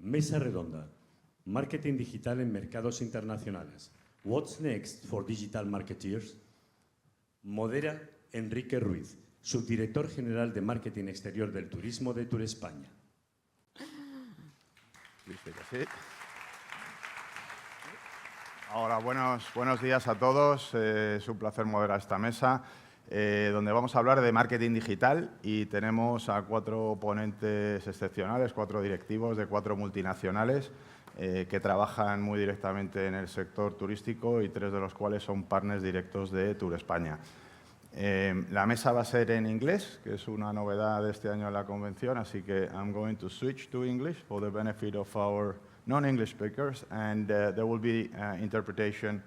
Mesa Redonda, marketing digital en mercados internacionales. What's next for digital marketeers? Modera, Enrique Ruiz, Subdirector General de Marketing Exterior del Turismo de Turespaña. Ahora, buenos días a todos. Es un placer moderar esta mesa, donde vamos a hablar de marketing digital y tenemos a 4 ponentes excepcionales, 4 directivos de 4 multinacionales que trabajan muy directamente en el sector turístico y 3 de los cuales son partners directos de Turespaña. La mesa va a ser en inglés, que es una novedad de este año en la convención, así que I'm going to switch to English for the benefit of our non-English speakers, and there will be interpretation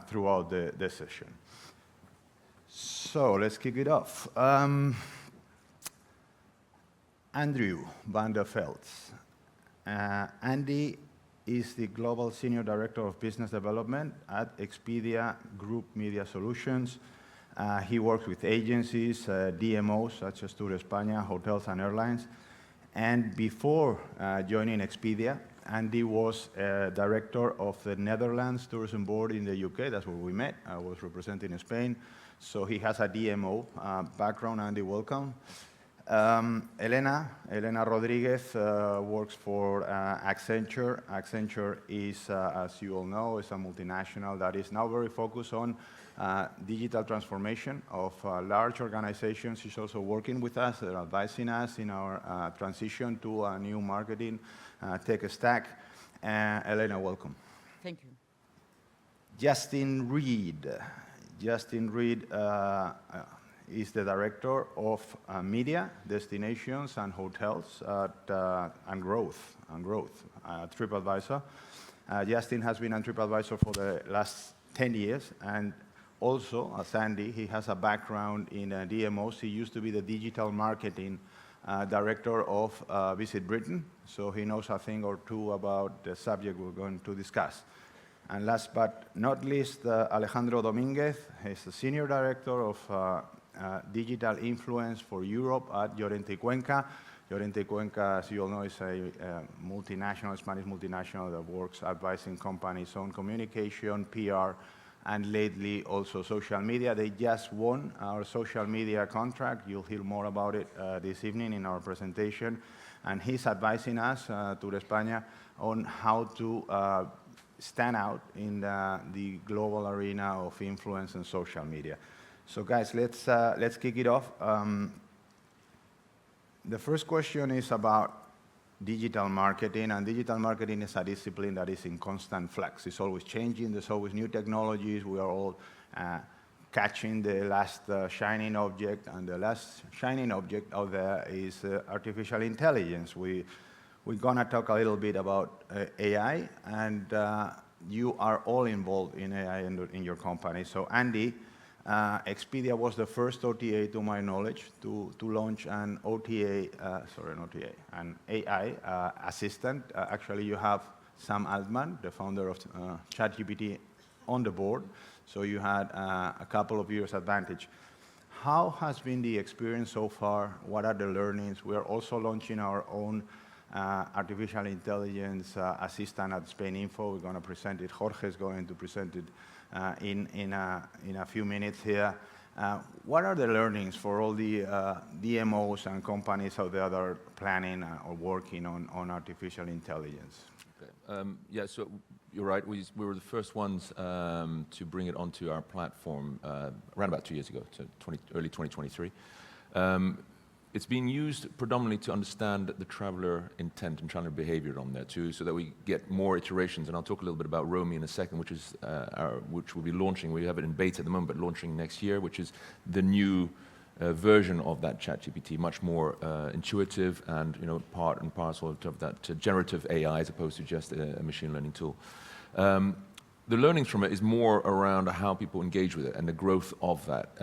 throughout the session. So let's kick it off. Andrew van der Felz. Andy is the Global Senior Director of Business Development at Expedia Group Media Solutions. He works with agencies, DMOs such as Turespaña, hotels and airlines. And before joining Expedia, Andy was director of the Netherlands Tourism Board in the UK. That's where we met. I was representing Spain. So he has a DMO background. Andy, welcome. Elena Rodríguez works for Accenture. Accenture is, as you all know, is a multinational that is now very focused on digital transformation of large organizations. She's also working with us, they're advising us in our transition to a new marketing tech stack. Elena, welcome. Thank you. Justin Reid. Justin Reid is the Director of Media, Destinations and Hotels and Growth at TripAdvisor. Justin has been on TripAdvisor for the last 10 years, and also, as Andy, he has a background in DMOs. He used to be the digital marketing director of Visit Britain, so he knows a thing or two about the subject we're going to discuss. And last but not least, Alejandro Domínguez. He's the Senior Director of Digital Influence for Europe at Llorente y Cuenca. Llorente y Cuenca, as you all know, is a multinational, Spanish multinational that works advising companies on communication, PR, and lately also social media. They just won our social media contract. You'll hear more about it this evening in our presentation. And he's advising us, Turespaña, on how to stand out in the global arena of influence and social media. So guys, let's kick it off. The first question is about digital marketing, and digital marketing is a discipline that is in constant flux. It's always changing, there's always new technologies. We are all catching the last shining object, and the last shining object out there is artificial intelligence. We're gonna talk a little bit about AI, and you are all involved in AI in your company. So Andy, Expedia was the first OTA, to my knowledge, to launch an an AI assistant. Actually, you have Sam Altman, the founder of ChatGPT, on the board, so you had a couple of years advantage. How has been the experience so far? What are the learnings? We are also launching our own artificial intelligence assistant at Spain Info. We're going to present it. Jorge is going to present it in a few minutes here. What are the learnings for all the DMOs and companies out there that are planning or working on artificial intelligence? Okay. Yeah, so you're right. We were the first ones to bring it onto our platform around about 2 years ago, so early 2023. It's being used predominantly to understand the traveler intent and traveler behavior on there too, so that we get more iterations. And I'll talk a little bit about Romy in a second, which we'll be launching. We have it in beta at the moment, but launching next year, which is the new version of that ChatGPT, much more intuitive and part and parcel of that generative AI as opposed to just a machine learning tool. The learnings from it is more around how people engage with it and the growth of that.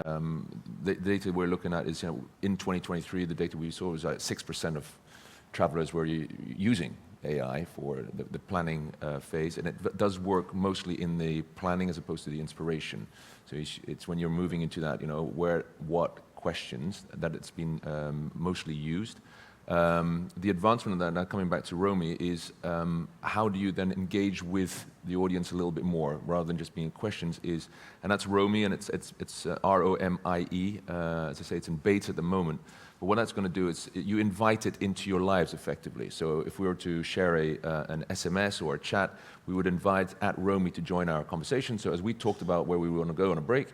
The data we're looking at is, in 2023, the data we saw was like 6% of travelers were using AI for the planning phase, and it does work mostly in the planning as opposed to the inspiration. So it's when you're moving into that, what questions that it's been mostly used. The advancement of that, now coming back to Romy, is how do you then engage with the audience a little bit more, rather than just being questions, and that's Romy, and it's R-O-M-I-E. As I say, it's in beta at the moment. But what that's going to do is you invite it into your lives effectively. So if we were to share an SMS or a chat, we would invite @Romy to join our conversation. So as we talked about where we want to go on a break,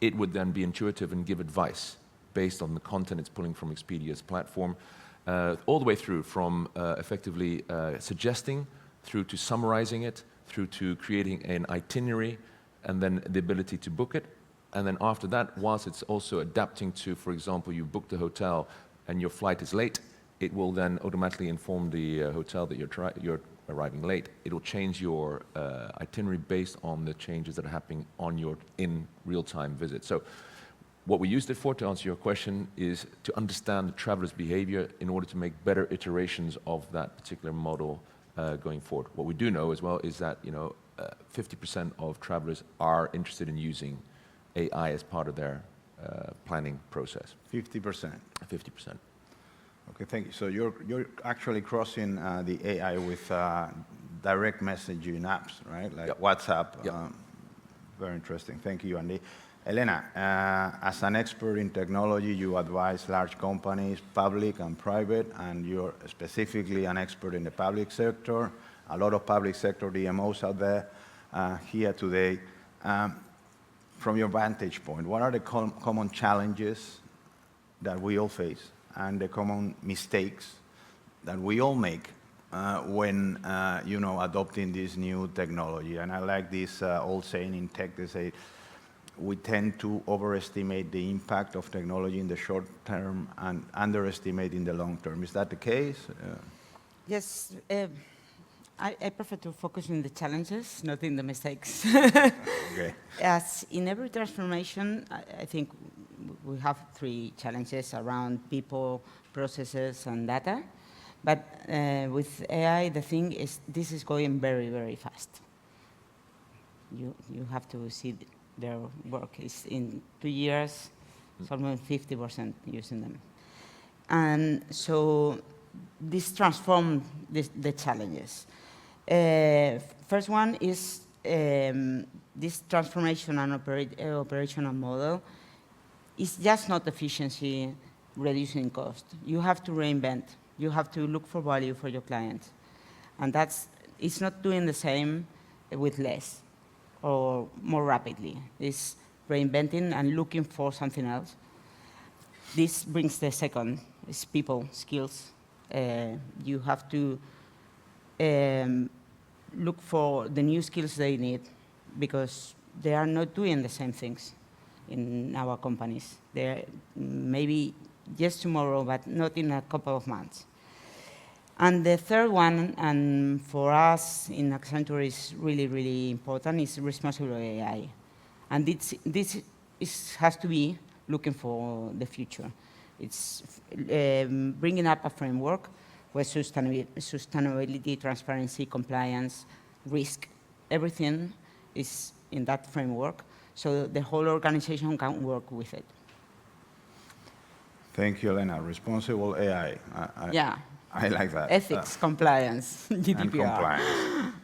it would then be intuitive and give advice based on the content it's pulling from Expedia's platform, all the way through from effectively suggesting, through to summarizing it, through to creating an itinerary, and then the ability to book it. And then after that, whilst it's also adapting to, for example, you booked a hotel and your flight is late, it will then automatically inform the hotel that you're arriving late. It'll change your itinerary based on the changes that are happening on your in real-time visit. So what we used it for, to answer your question, is to understand the traveler's behavior in order to make better iterations of that particular model going forward. What we do know as well is that 50% of travelers are interested in using AI as part of their planning process. 50%. 50%. Okay, thank you. So you're actually crossing the AI with direct messaging apps, right? Like Yep. WhatsApp. Yep. Very interesting. Thank you, Andy. Elena, as an expert in technology, you advise large companies, public and private, and you're specifically an expert in the public sector. A lot of public sector DMOs out there here today. From your vantage point, what are the common challenges that we all face and the common mistakes that we all make when adopting this new technology? And I like this old saying in tech. They say we tend to overestimate the impact of technology in the short term and underestimate in the long term. Is that the case? Yes. I prefer to focus on the challenges, not in the mistakes. Okay. As in every transformation, I think we have 3 challenges around people, processes, and data. But with AI, the thing is, this is going very, very fast. You have to see their work. Is in 2 years, it's almost 50% using them. And so this transforms the challenges. First one is this transformation and operational model is just not efficiency, reducing cost. You have to reinvent. You have to look for value for your clients. And it's not doing the same with less or more rapidly. It's reinventing and looking for something else. This brings the second, is people, skills. You have to look for the new skills they need, because they are not doing the same things in our companies. They're maybe just tomorrow, but not in a couple of months. And the third one, and for us in Accenture is really, really important, is responsible AI. And this has to be looking for the future. It's bringing up a framework where sustainability, transparency, compliance, risk, everything is in that framework, so the whole organization can work with it. Thank you, Elena. Responsible AI. Yeah. I like that. Ethics, compliance, GDPR. And compliance.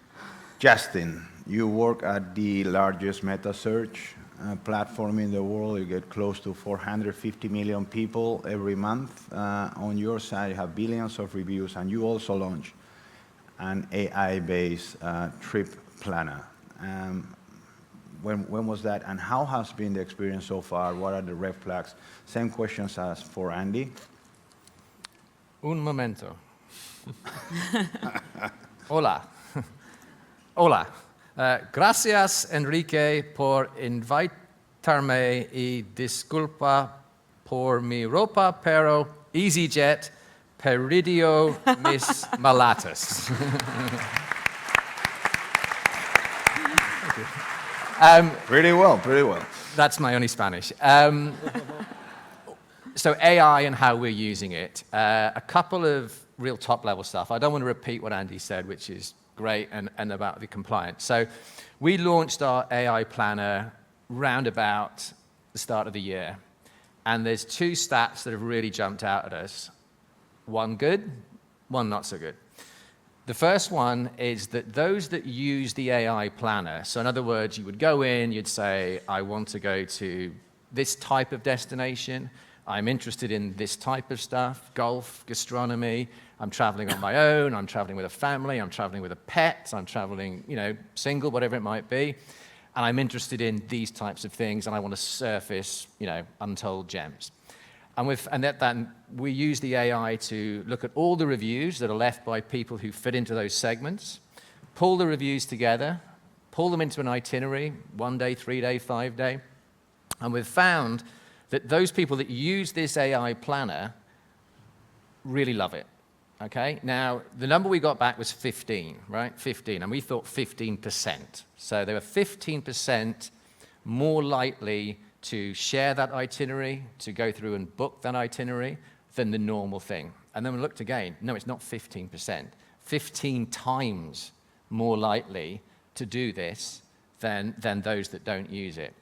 Justin, you work at the largest meta search platform in the world. You get close to 450 million people every month. On your side, you have billions of reviews, and you also launch an AI-based trip planner. When was that, and how has been the experience so far? What are the red flags? Same questions as for Andy. Un momento. Hola. Hola. Gracias, Enrique, por invitarme y disculpa por mi ropa, pero EasyJet perdió mis maletas. Pretty well. That's my only Spanish. So AI and how we're using it. A couple of real top-level stuff. I don't want to repeat what Andy said, which is great, and about the compliance. So we launched our AI planner round about the start of the year. And there's 2 stats that have really jumped out at us. one good, one not so good. The first one is that those that use the AI planner, so in other words, you would go in, you'd say, I want to go to this type of destination, I'm interested in this type of stuff, golf, gastronomy, I'm traveling on my own, I'm traveling with a family, I'm traveling with a pet, I'm traveling, single, whatever it might be, and I'm interested in these types of things, and I want to surface, untold gems. And we use the AI to look at all the reviews that are left by people who fit into those segments, pull the reviews together, pull them into an itinerary, 1 day, 3 day, 5 day, and we've found that those people that use this AI planner really love it, okay? Now, the number we got back was 15, right? 15, and we thought 15%. So they were 15% more likely to share that itinerary, to go through and book that itinerary, than the normal thing. And then we looked again, no, it's not 15%. 15 times more likely to do this than those that don't use it.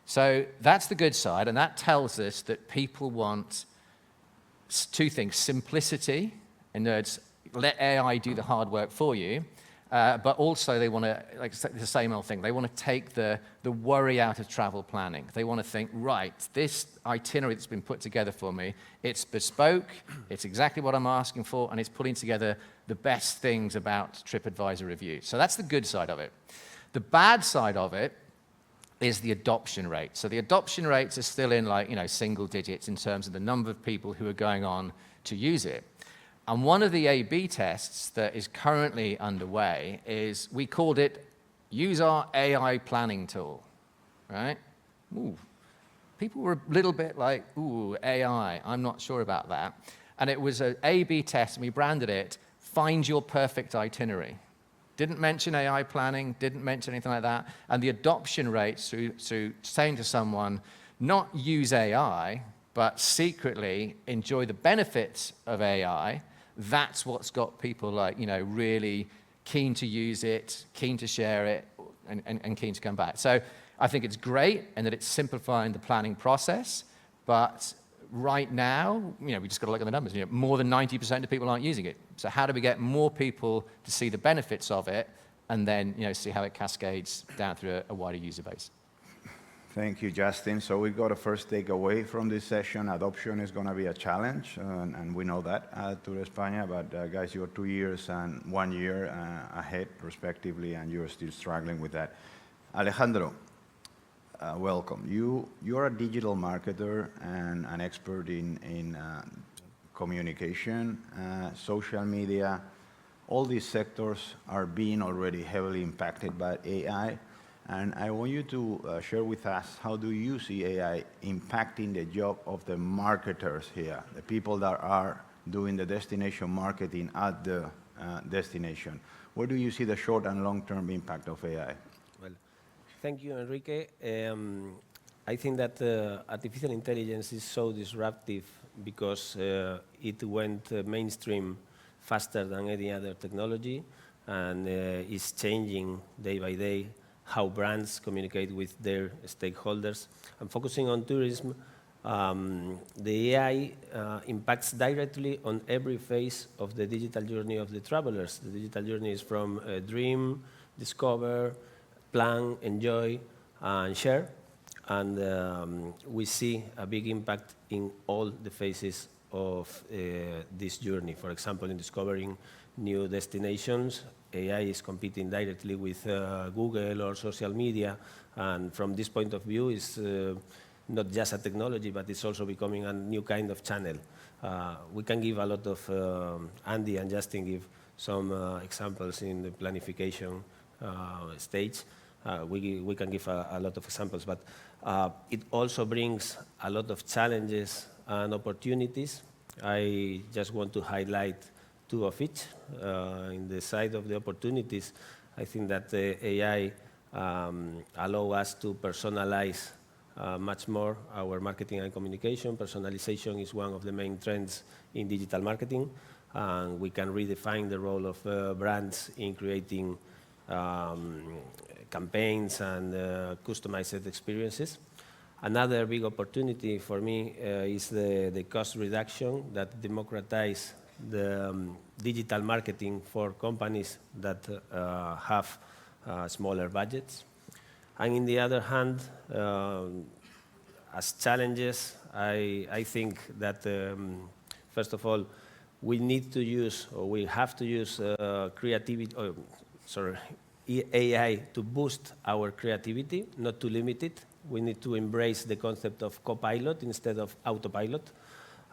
So that's the good side, and that tells us that people want two things: simplicity, in other words, let AI do the hard work for you, but also they want to, like the same old thing, they want to take the worry out of travel planning. They want to think, right, this itinerary that's been put together for me, it's bespoke, it's exactly what I'm asking for, and it's putting together the best things about TripAdvisor reviews. So that's the good side of it. The bad side of it is the adoption rate. So the adoption rates are still in single digits in terms of the number of people who are going on to use it. And one of the A/B tests that is currently underway is, we called it Use Our AI Planning Tool, right? Ooh. People were a little bit like, ooh, AI, I'm not sure about that. And it was an A/B test, and we branded it Find Your Perfect Itinerary. Didn't mention AI planning, didn't mention anything like that. And the adoption rates through saying to someone, not use AI, but secretly enjoy the benefits of AI, that's what's got people really keen to use it, keen to share it, and keen to come back. So I think it's great and that it's simplifying the planning process, but right now, we just got to look at the numbers. More than 90% of people aren't using it. So how do we get more people to see the benefits of it, and then see how it cascades down through a wider user base? Thank you, Justin. So we got a first takeaway from this session. Adoption is going to be a challenge, and we know that at Turespaña. But guys, you're 2 years and 1 year ahead, respectively, and you're still struggling with that. Alejandro, welcome. You're a digital marketer and an expert in communication, social media. All these sectors are being already heavily impacted by AI. And I want you to share with us, how do you see AI impacting the job of the marketers here, the people that are doing the destination marketing at the destination? Where do you see the short and long-term impact of AI? Well, thank you, Enrique. I think that artificial intelligence is so disruptive because it went mainstream faster than any other technology, and is changing day by day how brands communicate with their stakeholders. And focusing on tourism, the AI impacts directly on every phase of the digital journey of the travelers. The digital journey is from dream, discover, plan, enjoy, and share. And we see a big impact in all the phases of this journey. For example, in discovering new destinations, AI is competing directly with Google or social media, and from this point of view, it's not just a technology, but it's also becoming a new kind of channel. We can give a lot of, Andy and Justin give some examples in the planification stage. We can give a lot of examples, but it also brings a lot of challenges and opportunities. I just want to highlight two of each. In the side of the opportunities, I think that the AI allow us to personalize much more our marketing and communication. Personalization is one of the main trends in digital marketing, and we can redefine the role of brands in creating campaigns and customized experiences. Another big opportunity for me is the cost reduction that democratize the digital marketing for companies that have smaller budgets. And in the other hand, as challenges, I think that, first of all, we need to use, or we have to use AI to boost our creativity, not to limit it. We need to embrace the concept of co-pilot instead of autopilot.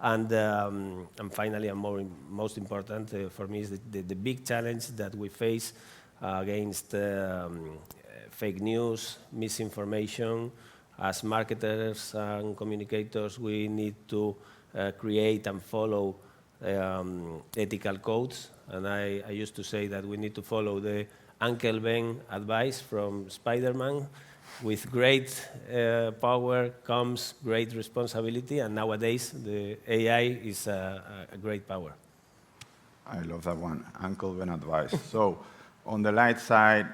And finally, and most important for me, is the big challenge that we face against fake news, misinformation. As marketers and communicators, we need to create and follow ethical codes. And I used to say that we need to follow the Uncle Ben advice from Spider-Man. With great power comes great responsibility, and nowadays the AI is a great power. I love that one, Uncle Ben advice. So on the light side,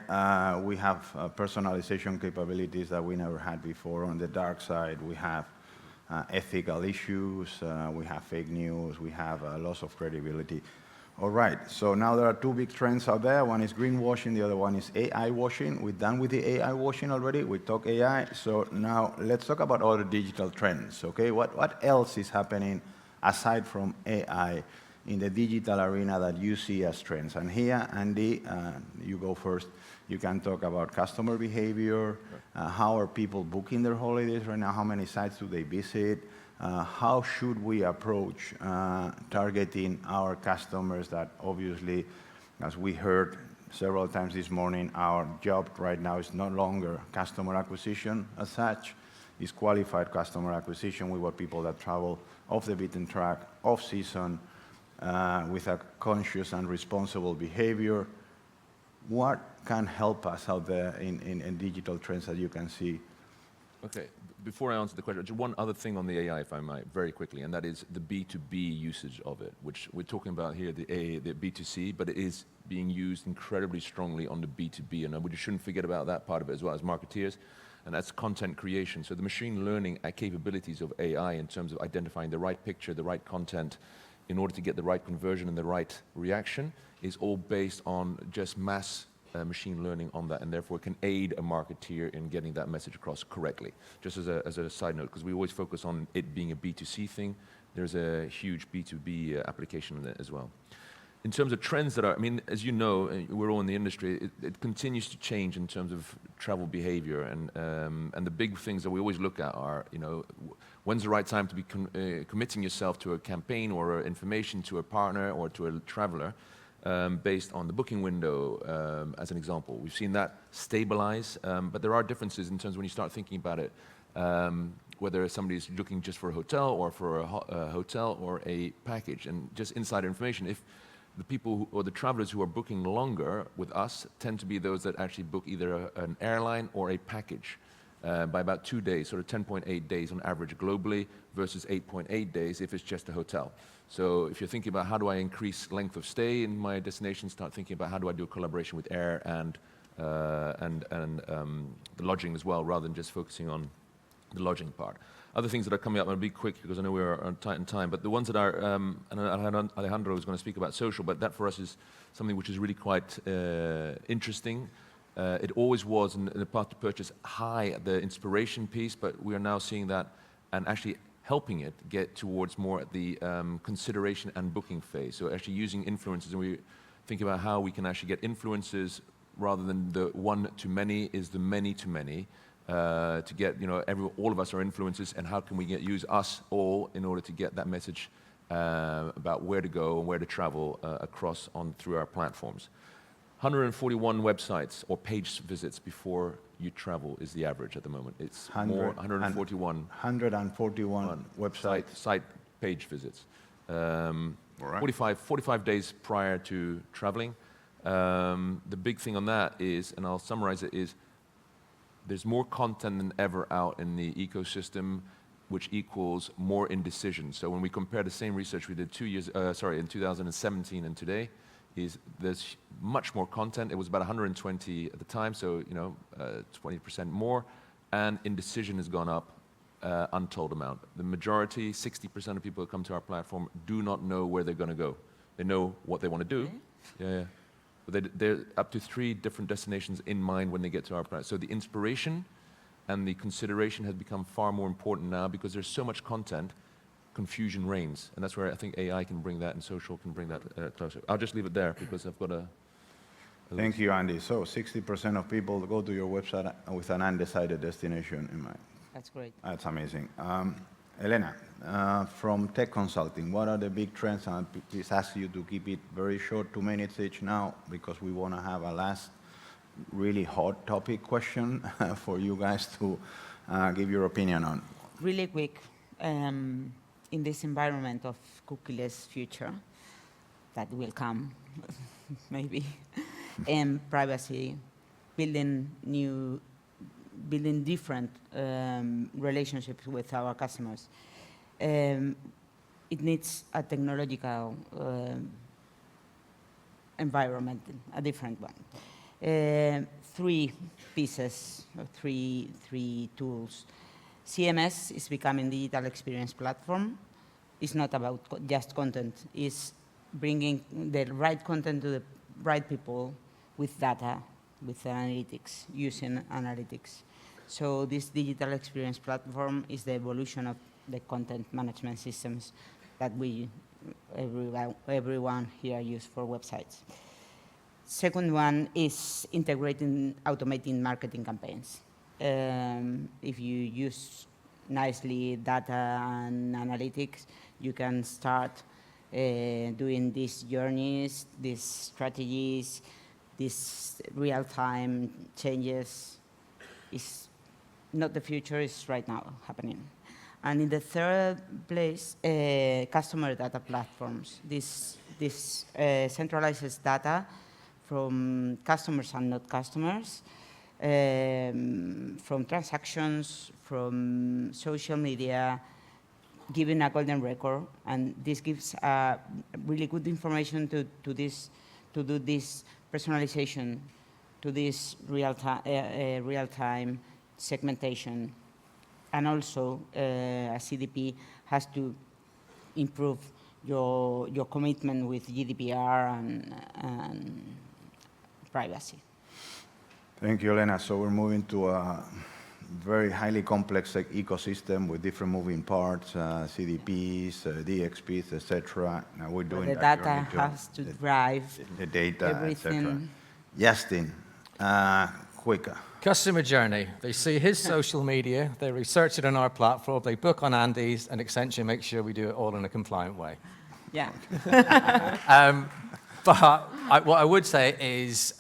we have personalization capabilities that we never had before. On the dark side, we have ethical issues, we have fake news, we have loss of credibility. All right, so now there are two big trends out there. One is greenwashing, the other one is AI washing. We're done with the AI washing already. We talk AI, so now let's talk about other digital trends, okay? What else is happening aside from AI in the digital arena that you see as trends? And here, Andy, you go first. You can talk about customer behavior, how are people booking their holidays right now, how many sites do they visit, how should we approach targeting our customers that obviously, as we heard several times this morning, our job right now is no longer customer acquisition as such, it's qualified customer acquisition. We want people that travel off the beaten track, off season, with a conscious and responsible behavior. What can help us out there in digital trends that you can see? Okay, before I answer the question, just one other thing on the AI, if I might, very quickly, and that is the B2B usage of it, which we're talking about here, the B2C, but it is being used incredibly strongly on the B2B, and we just shouldn't forget about that part of it as well as marketeers, and that's content creation. So the machine learning capabilities of AI in terms of identifying the right picture, the right content, in order to get the right conversion and the right reaction, is all based on just mass machine learning on that, and therefore can aid a marketeer in getting that message across correctly. Just as a side note, because we always focus on it being a B2C thing, there's a huge B2B application in it as well. In terms of trends that are, I mean, as you know, we're all in the industry, it continues to change in terms of travel behavior, and the big things that we always look at are, you know, when's the right time to be committing yourself to a campaign or information to a partner or to a traveler, based on the booking window, as an example. We've seen that stabilize, but there are differences in terms of when you start thinking about it, whether somebody's looking just for a hotel or for a hotel or a package. And just insider information, if the people or the travelers who are booking longer with us tend to be those that actually book either an airline or a package by about 2 days, sort of 10.8 days on average globally versus 8.8 days if it's just a hotel. So if you're thinking about how do I increase length of stay in my destination, start thinking about how do I do a collaboration with air and the lodging as well, rather than just focusing on the lodging part. Other things that are coming up, and I'll be quick because I know we're tight in time, but the ones that are, and Alejandro is going to speak about social, but that for us is something which is really quite interesting. It always was in the path to purchase high, the inspiration piece, but we are now seeing that and actually helping it get towards more at the consideration and booking phase. So actually using influencers, and we think about how we can actually get influencers rather than the one to many is the many to many, to get, you know, all of us are influencers, and how can we use us all in order to get that message about where to go and where to travel across through our platforms. 141 websites or page visits before you travel is the average at the moment. It's 141. 141 websites. Site page visits. All right. 45 days prior to traveling. The big thing on that is, and I'll summarize it, is there's more content than ever out in the ecosystem, which equals more indecision. So when we compare the same research we did in 2017 and today, there's much more content. It was about 120 at the time, so 20% more, and indecision has gone up untold amount. The majority, 60% of people who come to our platform, do not know where they're going to go. They know what they want to do. Yeah. But they're up to 3 different destinations in mind when they get to our planet. So the inspiration and the consideration has become far more important now because there's so much content, confusion reigns. And that's where I think AI can bring that and social can bring that closer. I'll just leave it there because I've got a Thank you, Andy. So 60% of people go to your website with an undecided destination in mind. That's great. That's amazing. Elena, from tech consulting, what are the big trends? And please ask you to keep it very short, 2 minutes each now, because we want to have a last really hot topic question for you guys to give your opinion on. Really quick, in this environment of cookieless future that will come, maybe, and privacy, building different relationships with our customers. It needs a technological environment, a different one. 3 pieces, or three tools. CMS is becoming digital experience platform. It's not about just content. It's bringing the right content to the right people with data, with analytics, using analytics. So this digital experience platform is the evolution of the content management systems that everyone here use for websites. Second one is automating marketing campaigns. If you use nicely data and analytics, you can start doing these journeys, these strategies, these real-time changes. Is not the future, it's right now happening. And in the third place, customer data platforms. This centralizes data from customers and not customers, from transactions, from social media, giving a golden record, and this gives really good information to do this personalization, to this real-time segmentation. And also, a CDP has to improve your commitment with GDPR and privacy. Thank you, Elena. So we're moving to a very highly complex ecosystem with different moving parts, CDPs, DXPs, etc. Now we're doing the that. data has to drive the data, everything. etc. Justin, quicker. Customer journey. They see his social media, they research it on our platform, they book on Andy's, and Accenture makes sure we do it all in a compliant way. Yeah. But what I would say is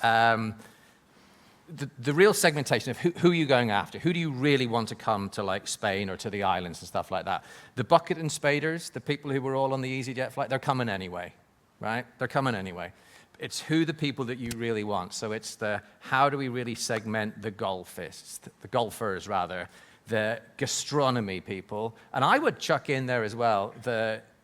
the real segmentation of who are you going after? Who do you really want to come to, like Spain or to the islands and stuff like that? The bucket and spaders, the people who were all on the EasyJet flight, they're coming anyway, right? They're coming anyway. It's who the people that you really want. So it's how do we really segment the golfers rather, the gastronomy people. And I would chuck in there as well,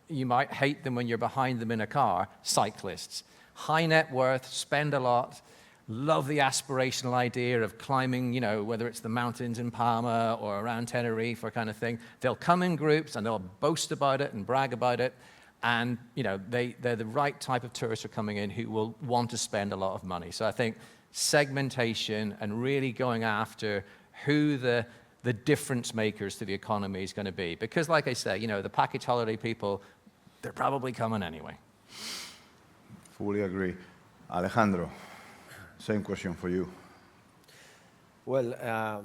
you might hate them when you're behind them in a car, cyclists. High net worth, spend a lot, love the aspirational idea of climbing, whether it's the mountains in Palma or around Tenerife or kind of thing. They'll come in groups and they'll boast about it and brag about it. And they're the right type of tourists who are coming in who will want to spend a lot of money. So I think segmentation and really going after who the difference makers to the economy is going to be. Because like I say, the package holiday people, they're probably coming anyway. Fully agree. Alejandro, same question for you. Well,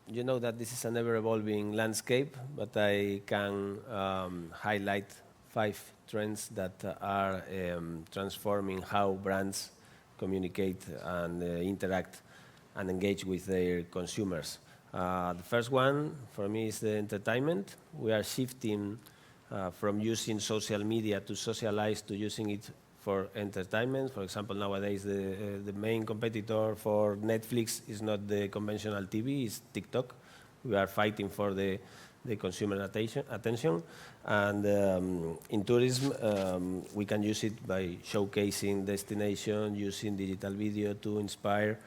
you know that this is an ever-evolving landscape, but I can highlight 5 trends that are transforming how brands communicate and interact and engage with their consumers. The first one, for me, is the entertainment. We are shifting from using social media to socialize to using it for entertainment. For example, nowadays, the main competitor for Netflix is not the conventional TV, it's TikTok. We are fighting for the consumer attention. And in tourism, we can use it by showcasing destination, using digital video to inspire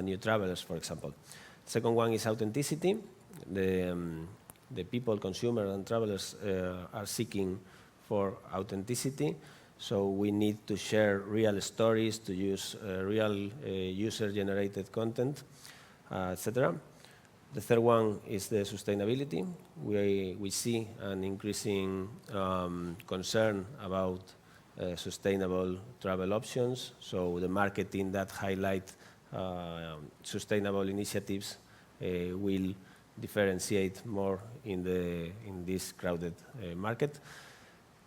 new travelers, for example. Second one is authenticity. The people, consumers and travelers are seeking for authenticity. So we need to share real stories, to use real user-generated content, etc. The third one is the sustainability. We see an increasing concern about sustainable travel options. So the marketing that highlight sustainable initiatives will differentiate more in this crowded market.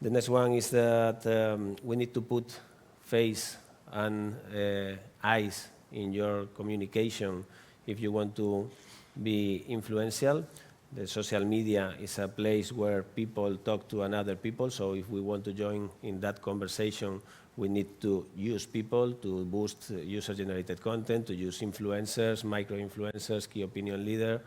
The next one is that we need to put face and eyes in your communication if you want to be influential. The social media is a place where people talk to another people, so if we want to join in that conversation, we need to use people to boost user-generated content, to use influencers, micro-influencers, key opinion leader,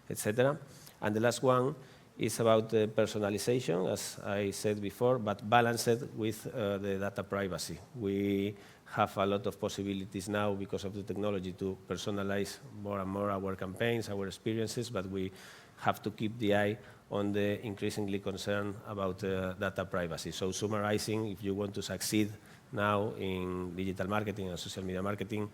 etc. And the last one is about personalization, as I said before, but balanced with the data privacy. We have a lot of possibilities now because of the technology to personalize more and more our campaigns, our experiences, but we have to keep the eye on the increasingly concern about data privacy. So summarizing, if you want to succeed now in digital marketing and social media marketing,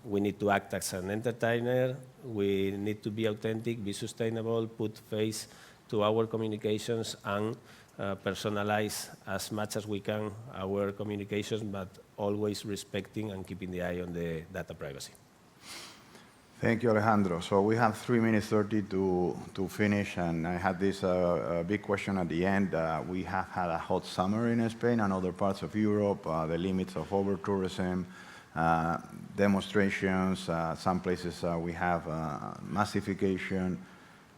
we need to act as an entertainer, we need to be authentic, be sustainable, put face to our communications, and personalize as much as we can our communications, but always respecting and keeping the eye on the data privacy. Thank you, Alejandro. So we have 3 minutes 30 to finish, and I had this big question at the end. We have had a hot summer in Spain and other parts of Europe, the limits of over-tourism, demonstrations, some places we have massification.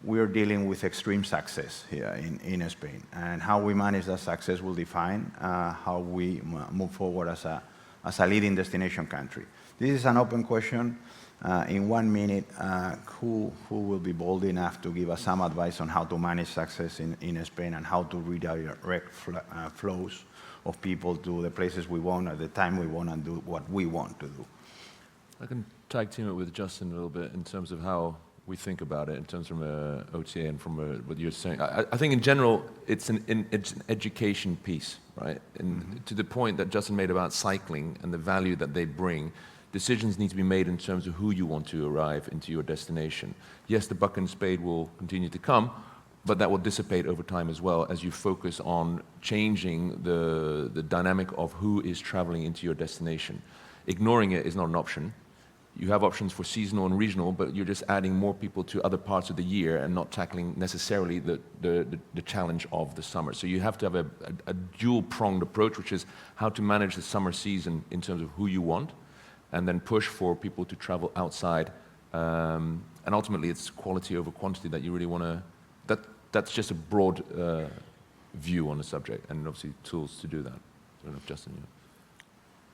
We are dealing with extreme success here in Spain, and how we manage that success will define how we move forward as a leading destination country. This is an open question. In 1 minute, who will be bold enough to give us some advice on how to manage success in Spain and how to redirect flows of people to the places we want at the time we want and do what we want to do? I can tag team it with Justin a little bit in terms of how we think about it, in terms from OTA and from what you're saying. I think in general, it's an education piece, right? And to the point that Justin made about cycling and the value that they bring, decisions need to be made in terms of who you want to arrive into your destination. Yes, the buck and spade will continue to come, but that will dissipate over time as well as you focus on changing the dynamic of who is traveling into your destination. Ignoring it is not an option. You have options for seasonal and regional, but you're just adding more people to other parts of the year and not tackling necessarily the challenge of the summer. So you have to have a dual-pronged approach, which is how to manage the summer season in terms of who you want, and then push for people to travel outside. And ultimately, it's quality over quantity that you really want to... That's just a broad view on the subject, and obviously tools to do that. I don't know if Justin, you know.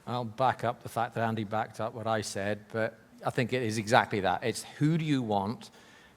I'll back up the fact that Andy backed up what I said, but I think it is exactly that. It's who do you want?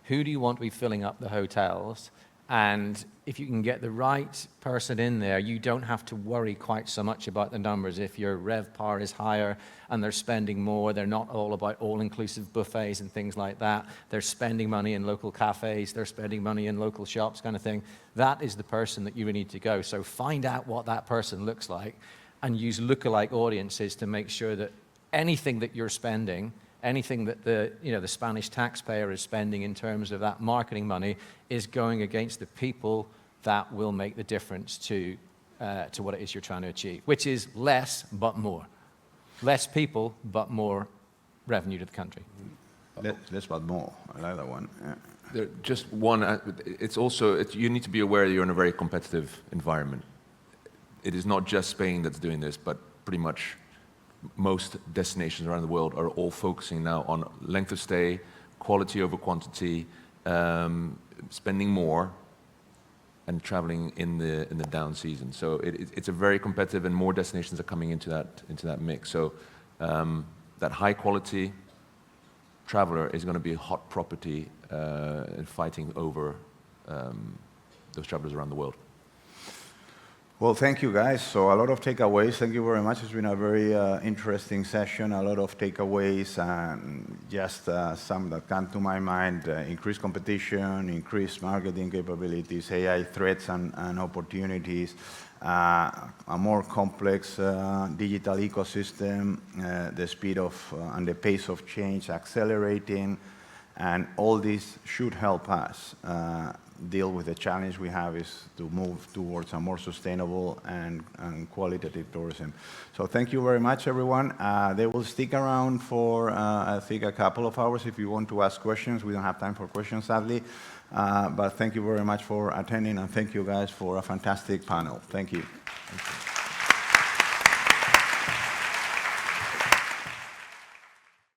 Who do you want to be filling up the hotels? And if you can get the right person in there, you don't have to worry quite so much about the numbers. If your RevPAR is higher and they're spending more, they're not all about all-inclusive buffets and things like that. They're spending money in local cafes, they're spending money in local shops kind of thing. That is the person that you really need to go. So find out what that person looks like and use lookalike audiences to make sure that anything that you're spending, anything that the Spanish taxpayer is spending in terms of that marketing money is going against the people that will make the difference to what it is you're trying to achieve, which is less but more. Less people, but more revenue to the country. Less but more. I like that one. Yeah. Just one, you need to be aware you're in a very competitive environment. It is not just Spain that's doing this, but pretty much most destinations around the world are all focusing now on length of stay, quality over quantity, spending more, and traveling in the down season. So it's a very competitive, and more destinations are coming into that mix. So that high quality traveler is going to be a hot property in fighting over those travelers around the world. Well, thank you, guys. So a lot of takeaways. Thank you very much. It's been a very interesting session, a lot of takeaways, and just some that come to my mind, increased competition, increased marketing capabilities, AI threats and opportunities, a more complex digital ecosystem, the speed of and the pace of change accelerating, and all this should help us deal with the challenge we have is to move towards a more sustainable and qualitative tourism. So thank you very much, everyone. They will stick around for, I think, a couple of hours if you want to ask questions. We don't have time for questions, sadly. But thank you very much for attending, and thank you guys for a fantastic panel. Thank you. Thank you.